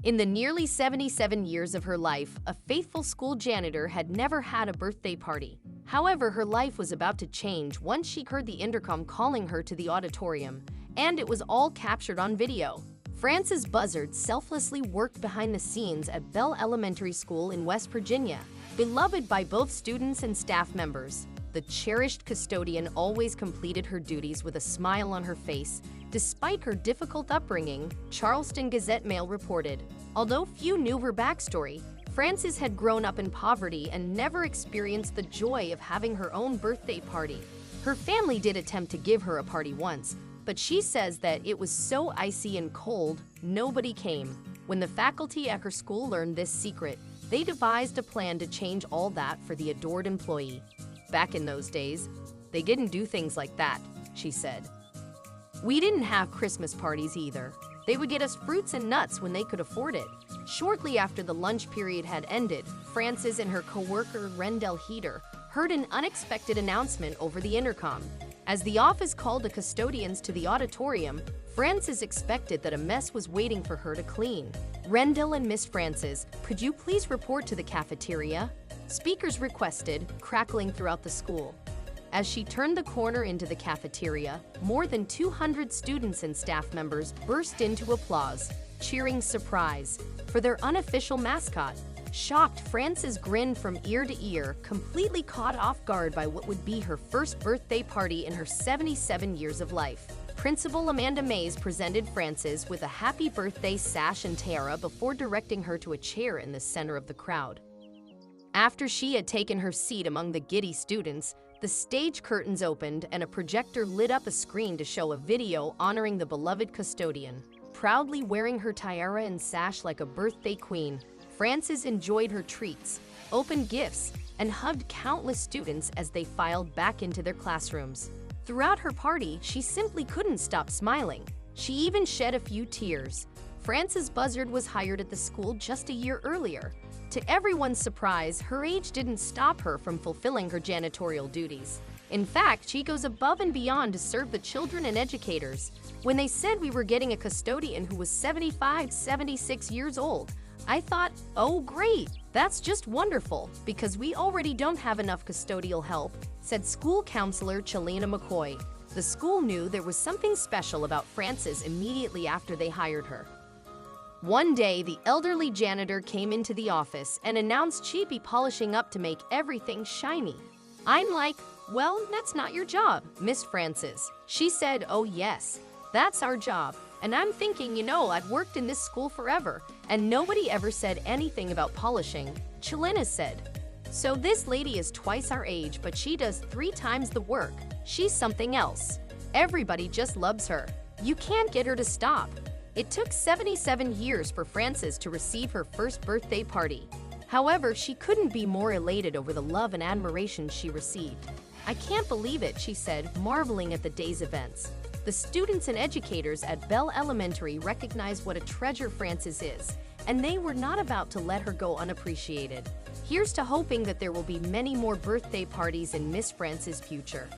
In the nearly 77 years of her life, a faithful school janitor had never had a birthday party. However, her life was about to change once she heard the intercom calling her to the auditorium, and it was all captured on video. Frances Buzzard selflessly worked behind the scenes at Bell Elementary School in West Virginia. Beloved by both students and staff members, the cherished custodian always completed her duties with a smile on her face. Despite her difficult upbringing, Charleston Gazette-Mail reported. Although few knew her backstory, Frances had grown up in poverty and never experienced the joy of having her own birthday party. Her family did attempt to give her a party once, but she says that it was so icy and cold, nobody came. When the faculty at her school learned this secret, they devised a plan to change all that for the adored employee. Back in those days, they didn't do things like that, she said. We didn't have Christmas parties either. They would get us fruits and nuts when they could afford it. Shortly after the lunch period had ended, Frances and her coworker Rendell Heater heard an unexpected announcement over the intercom. As the office called the custodians to the auditorium, Frances expected that a mess was waiting for her to clean. Rendell and Miss Frances, could you please report to the cafeteria? Speakers requested, crackling throughout the school. As she turned the corner into the cafeteria, more than 200 students and staff members burst into applause, cheering surprise for their unofficial mascot. Shocked, Frances grinned from ear to ear, completely caught off guard by what would be her first birthday party in her 77 years of life. Principal Amanda Mays presented Frances with a happy birthday sash and tiara before directing her to a chair in the center of the crowd. After she had taken her seat among the giddy students, the stage curtains opened and a projector lit up a screen to show a video honoring the beloved custodian. Proudly wearing her tiara and sash like a birthday queen, Frances enjoyed her treats, opened gifts, and hugged countless students as they filed back into their classrooms. Throughout her party, she simply couldn't stop smiling. She even shed a few tears. Frances Buzzard was hired at the school just a year earlier. To everyone's surprise, her age didn't stop her from fulfilling her janitorial duties. In fact, she goes above and beyond to serve the children and educators. When they said we were getting a custodian who was 75, 76 years old, I thought, oh great, that's just wonderful, because we already don't have enough custodial help, said school counselor Chelina McCoy. The school knew there was something special about Frances immediately after they hired her. One day, the elderly janitor came into the office and announced she'd be polishing up to make everything shiny. I'm like, well, that's not your job, Miss Frances. She said, oh yes, that's our job. And I'm thinking, I've worked in this school forever, and nobody ever said anything about polishing, Chelina said. So this lady is twice our age, but she does 3 times the work. She's something else. Everybody just loves her. You can't get her to stop. It took 77 years for Frances to receive her first birthday party. However, she couldn't be more elated over the love and admiration she received. I can't believe it, she said, marveling at the day's events. The students and educators at Bell Elementary recognized what a treasure Frances is, and they were not about to let her go unappreciated. Here's to hoping that there will be many more birthday parties in Miss Frances' future.